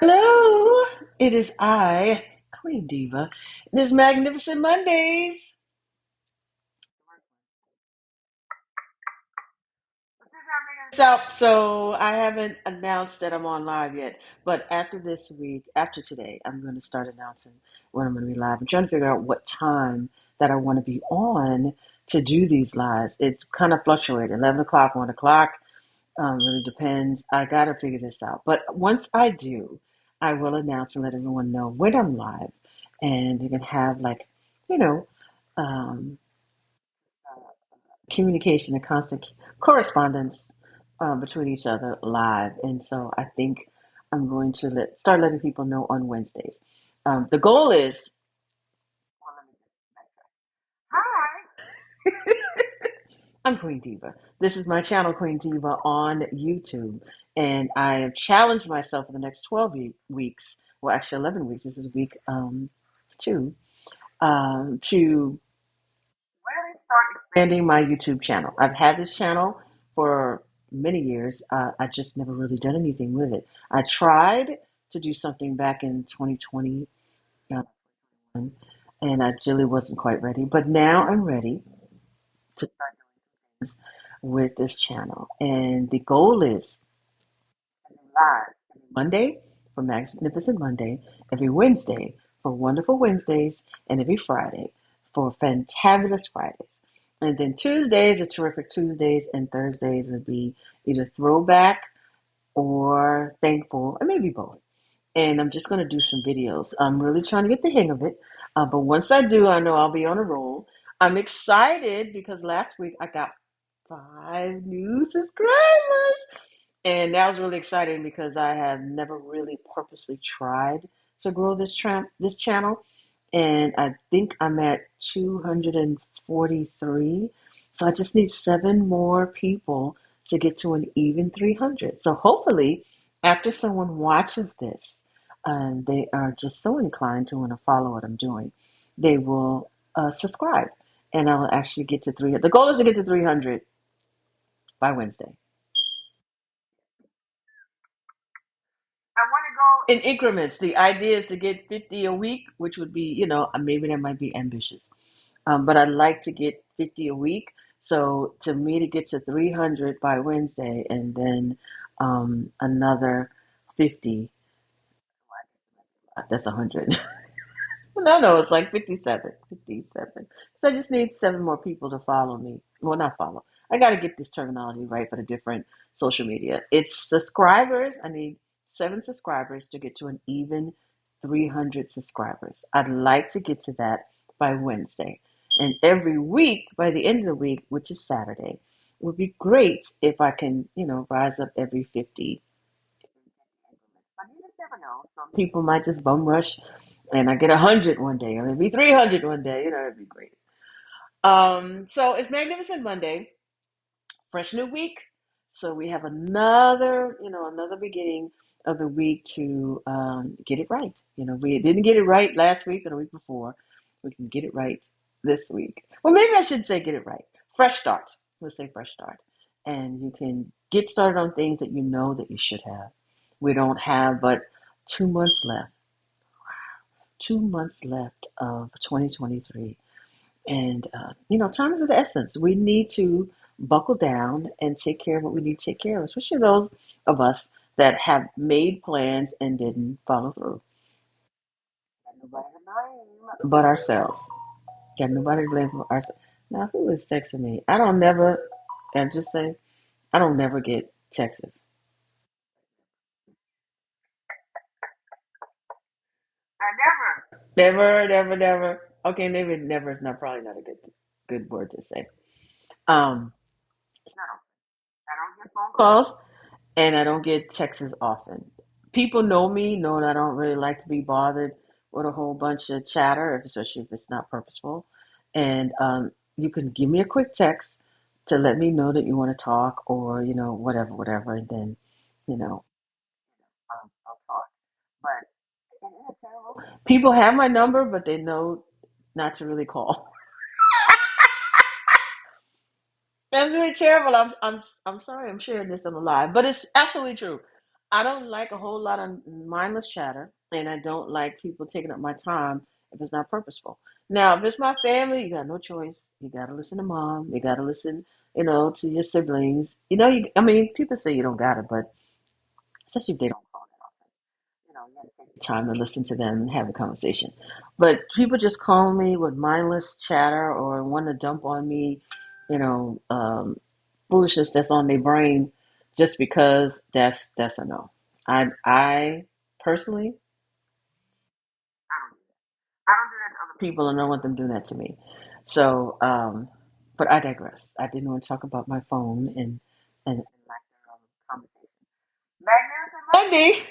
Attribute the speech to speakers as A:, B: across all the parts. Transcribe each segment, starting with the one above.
A: Hello, it is I, Queen Diva. This magnificent Mondays. So I haven't announced that I'm on live yet, but after this week, after today, I'm going to start announcing when I'm going to be live. I'm trying to figure out what time that I want to be on to do these lives. It's kind of fluctuating, 11 o'clock, 1 o'clock. Really depends. I got to figure this out. But once I do, I will announce and let everyone know when I'm live. And you can have like, you know, um, communication and constant correspondence between each other live. And so I think I'm going to start letting people know on Wednesdays. The goal is, well, let me I'm Queen Diva. This is my channel, Queen Diva, on YouTube. And I have challenged myself for the next 12 weeks, well, actually 11 weeks, this is week two, to expanding my YouTube channel. I've had this channel for many years. I just never really done anything with it. I tried to do something back in 2020, and I really wasn't quite ready. But now I'm ready to start with this channel. And the goal is live every Monday for Magnificent Monday, every Wednesday for Wonderful Wednesdays, and every Friday for Fantabulous Fridays. And then Tuesdays are Terrific Tuesdays, and Thursdays would be either Throwback or Thankful, and maybe both. And I'm just going to do some videos. I'm really trying to get the hang of it. But once I do, I know I'll be on a roll. I'm excited because last week I got 5 new subscribers. And that was really exciting because I have never really purposely tried to grow this channel, and I think I'm at 243. So I just need 7 more people to get to an even 300. So hopefully, after someone watches this, and they are just so inclined to want to follow what I'm doing, they will subscribe, and I'll actually get to 300. The goal is to get to 300 by Wednesday. In increments. The idea is to get 50 a week, which would be, maybe that might be ambitious. But I'd like to get 50 a week. So to me, to get to 300 by Wednesday and then another 50, that's 100. No, it's like 57. 57. So I just need 7 more people to follow me. Well, not follow. I got to get this terminology right for the different social media. It's subscribers. I need 7 subscribers to get to an even 300 subscribers. I'd like to get to that by Wednesday. And every week, by the end of the week, which is Saturday, would be great if I can, rise up every 50. But you just never know. Some people might just bum rush and I get 100 one day, or maybe 300 one day. It'd be great. So it's Magnificent Monday, fresh new week. So we have another beginning of the week to get it right. We didn't get it right last week or the week before. We can get it right this week. Well, maybe I should say get it right. Fresh start. Let's say fresh start. And you can get started on things that you know that you should have. We don't have but 2 months left. 2 months left of 2023. And, time is of the essence. We need to buckle down and take care of what we need to take care of, especially those of us that have made plans and didn't follow through. Got nobody to blame but ourselves. Got nobody to blame for ourselves. Now, who is texting me? I don't never, and just say, I don't never get texts. Never, never, never. Okay, maybe never is not probably not a good word to say. Um, it's not. I don't get phone calls and I don't get texts often. People know that I don't really like to be bothered with a whole bunch of chatter, especially if it's not purposeful. And you can give me a quick text to let me know that you want to talk or, whatever, whatever. And then, I'll talk. But people have my number, but they know not to really call. That's really terrible. I'm sorry. I'm sharing this on the live, but it's absolutely true. I don't like a whole lot of mindless chatter, and I don't like people taking up my time if it's not purposeful. Now, if it's my family, you got no choice. You got to listen to mom. You got to listen, to your siblings. I mean, people say you don't got to, but especially if they don't call it off, you got to take the time to listen to them and have a conversation. But people just call me with mindless chatter or want to dump on me, you know, um, foolishness that's on their brain just because that's a no. I personally I don't do that to other people and I don't want them doing that to me. So but I digress. I didn't want to talk about my phone and like conversation. Magnificent Monday.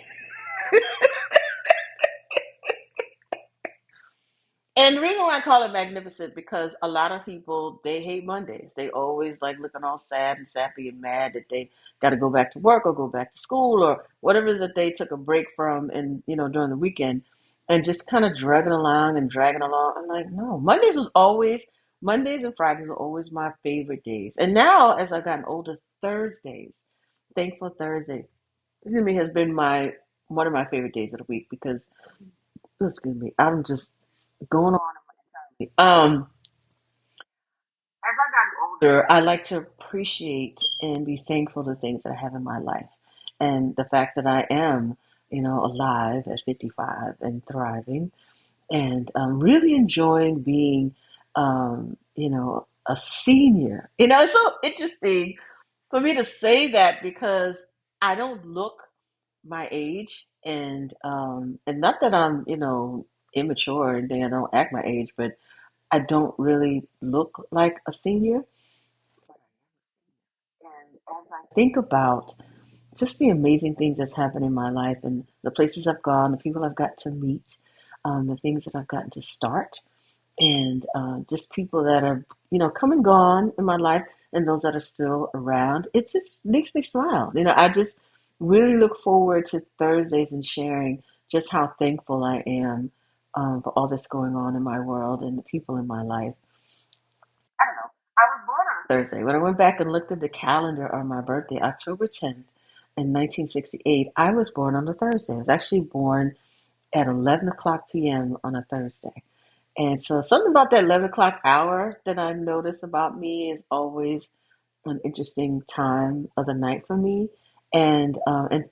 A: And the reason why I call it magnificent because a lot of people they hate Mondays. They always like looking all sad and sappy and mad that they got to go back to work or go back to school or whatever it is that they took a break from and during the weekend and just kind of dragging along and dragging along. I'm like, no, Mondays and Fridays are always my favorite days. And now as I've gotten older, Thursdays, Thankful Thursday, excuse me, has been my one of my favorite days of the week because excuse me, I'm just going on. As I got older, I like to appreciate and be thankful to things that I have in my life. And the fact that I am, alive at 55 and thriving and really enjoying being, a senior. It's so interesting for me to say that because I don't look my age and not that I'm, immature and then I don't act my age, but I don't really look like a senior. And as I think about just the amazing things that's happened in my life and the places I've gone, the people I've got to meet, the things that I've gotten to start, and just people that are, come and gone in my life and those that are still around, it just makes me smile. I just really look forward to Thursdays and sharing just how thankful I am for all that's going on in my world and the people in my life. I don't know. I was born on Thursday. When I went back and looked at the calendar on my birthday, October 10th in 1968, I was born on a Thursday. I was actually born at 11 o'clock p.m. on a Thursday. And so something about that 11 o'clock hour that I notice about me is always an interesting time of the night for me. And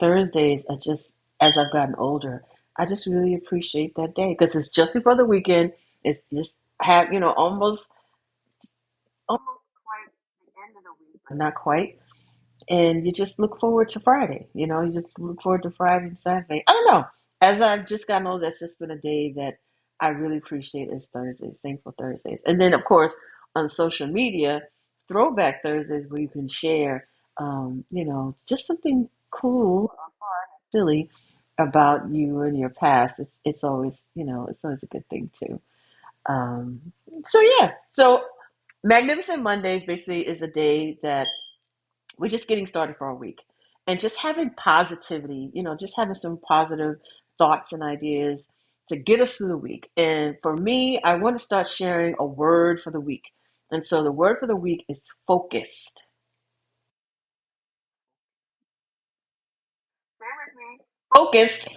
A: Thursdays are just, as I've gotten older, I just really appreciate that day because it's just before the weekend. It's just almost quite the end of the week, but not quite. And you just look forward to Friday. You just look forward to Friday and Saturday. I don't know. As I've just gotten older, that's just been a day that I really appreciate is Thursdays, Thankful Thursdays. And then, of course, on social media, Throwback Thursdays where you can share, just something cool, or fun, silly about you and your past. It's always, it's always a good thing too. Um, so yeah, so Magnificent Mondays basically is a day that we're just getting started for our week and just having positivity, just having some positive thoughts and ideas to get us through the week. And for me, I want to start sharing a word for the week. And so the word for the week is focused. Say with me. Focused. This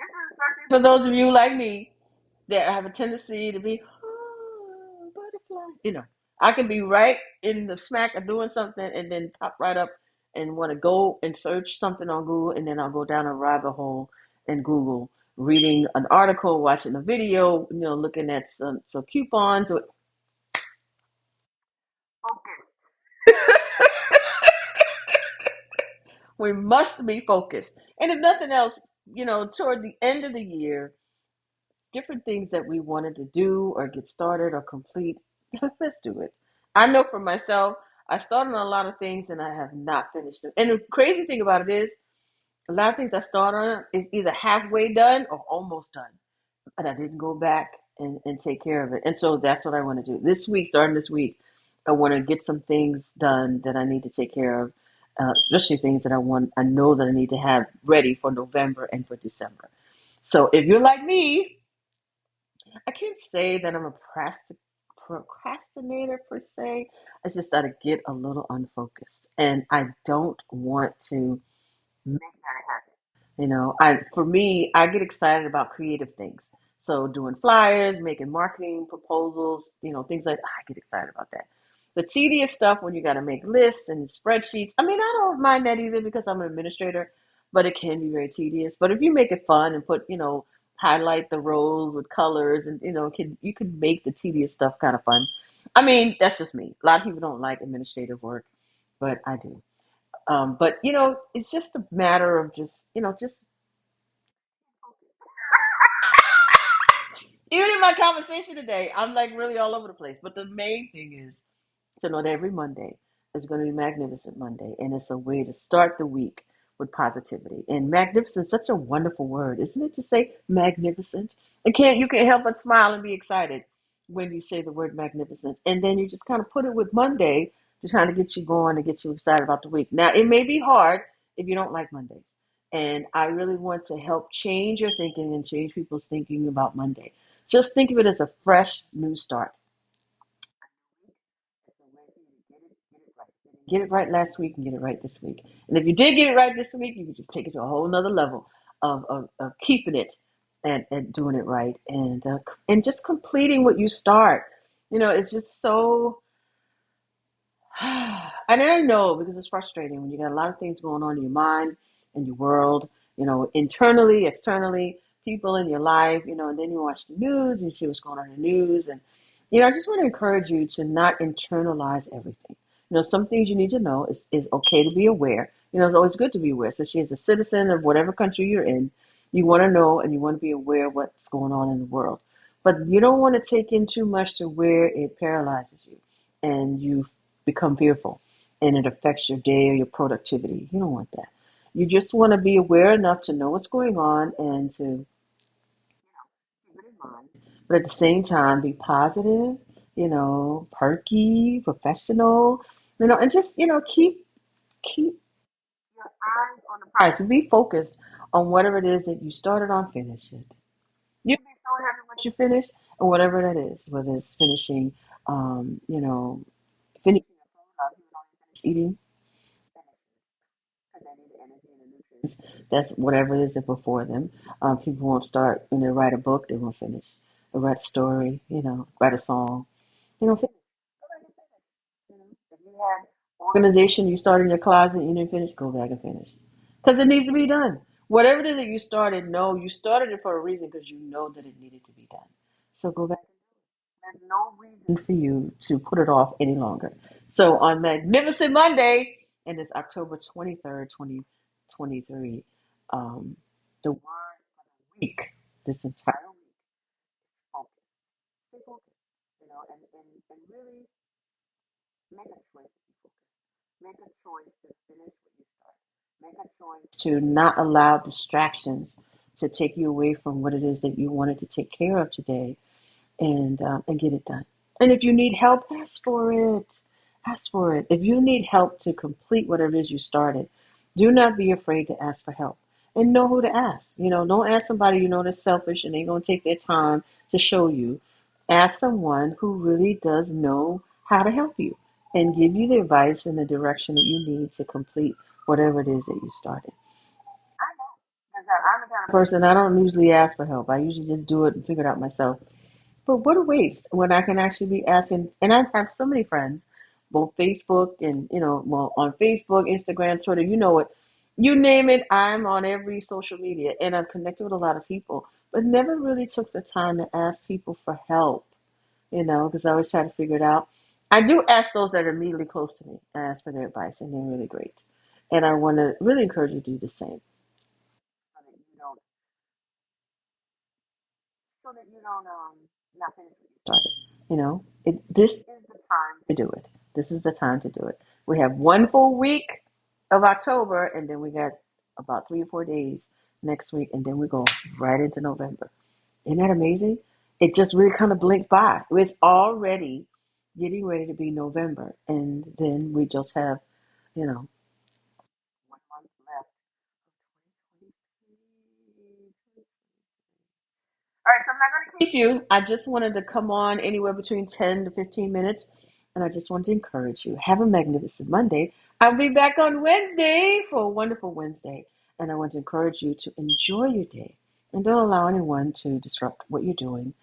A: is especially for those of you like me that have a tendency to be butterfly. I can be right in the smack of doing something and then pop right up and want to go and search something on Google and then I'll go down a rabbit hole in Google, reading an article, watching a video, looking at some coupons. We must be focused. And if nothing else, toward the end of the year, different things that we wanted to do or get started or complete, let's do it. I know for myself, I started on a lot of things and I have not finished them. And the crazy thing about it is, a lot of things I start on is either halfway done or almost done. And I didn't go back and take care of it. And so that's what I want to do. This week, starting this week, I want to get some things done that I need to take care of, especially things that I know that I need to have ready for November and for December. So if you're like me, I can't say that I'm a procrastinator per se. It's just that I get a little unfocused, and I don't want to make that a habit. For me, I get excited about creative things. So doing flyers, making marketing proposals, things like I get excited about that. The tedious stuff when you got to make lists and spreadsheets. I mean, I don't mind that either because I'm an administrator, but it can be very tedious. But if you make it fun and put, highlight the rows with colors and you can make the tedious stuff kind of fun. I mean, that's just me. A lot of people don't like administrative work, but I do. But it's just a matter of just even in my conversation today, I'm like really all over the place. But the main thing is to know that every Monday is going to be Magnificent Monday, and it's a way to start the week with positivity. And magnificent is such a wonderful word, isn't it? To say magnificent, you can't help but smile and be excited when you say the word magnificent, and then you just kind of put it with Monday to kind of get you going and get you excited about the week. Now, it may be hard if you don't like Mondays, and I really want to help change your thinking and change people's thinking about Monday. Just think of it as a fresh new start. Get it right last week and get it right this week. And if you did get it right this week, you can just take it to a whole nother level of keeping it and doing it right and just completing what you start. It's just so and I know because it's frustrating when you got a lot of things going on in your mind and your world, internally, externally, people in your life, and then you watch the news and you see what's going on in the news. And, I just want to encourage you to not internalize everything. Some things you need to know is okay to be aware. It's always good to be aware. So she is a citizen of whatever country you're in. You want to know and you want to be aware of what's going on in the world. But you don't want to take in too much to where it paralyzes you and you become fearful and it affects your day or your productivity. You don't want that. You just want to be aware enough to know what's going on and to keep it in mind. But at the same time, be positive, perky, professional, and just, keep your eyes on the prize. Be focused on whatever it is that you started on, finish it. You'll be so happy once you finish, and whatever that is, whether it's finishing, finishing eating, because they need the energy and the nutrients. That's whatever it is that before them. People won't start when they write a book, they won't finish. They write a story, write a song, finish. If you had organization you started in your closet and you didn't finish, go back and finish. Because it needs to be done. Whatever it is that you started, no, you started it for a reason because you know that it needed to be done. So go back. There's no reason for you to put it off any longer. So on Magnificent Monday, and it's October 23rd, 2023, the word of the week, this entire week, focus. Stay focused, and really make a choice to be focused. Make a choice to finish what you start. Make a choice to not allow distractions to take you away from what it is that you wanted to take care of today and get it done. And if you need help, ask for it. Ask for it. If you need help to complete whatever it is you started, do not be afraid to ask for help. And know who to ask. Don't ask somebody that's selfish and they're going to take their time to show you. Ask someone who really does know how to help you and give you the advice and the direction that you need to complete whatever it is that you started. Because I'm the kind of person, I don't usually ask for help. I usually just do it and figure it out myself. But what a waste when I can actually be asking. And I have so many friends, both Facebook and, well, on Facebook, Instagram, Twitter, you know it. You name it, I'm on every social media and I'm connected with a lot of people, but never really took the time to ask people for help, because I always try to figure it out. I do ask those that are immediately close to me. I ask for their advice and they're really great. And I want to really encourage you to do the same so that you don't not finish what you started. This is the time to do it. This is the time to do it. We have one full week of October, and then we got about 3 or 4 days next week, and then we go right into November. Isn't that amazing? It just really kind of blinked by. It's already getting ready to be November, and then we just have, you know, 1 month left. keep you. I just wanted to come on anywhere between 10 to 15 minutes, and I just wanted to encourage you. Have a magnificent Monday. I'll be back on Wednesday for a wonderful Wednesday, and I want to encourage you to enjoy your day and don't allow anyone to disrupt what you're doing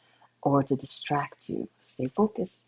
A: or to distract you. Stay focused.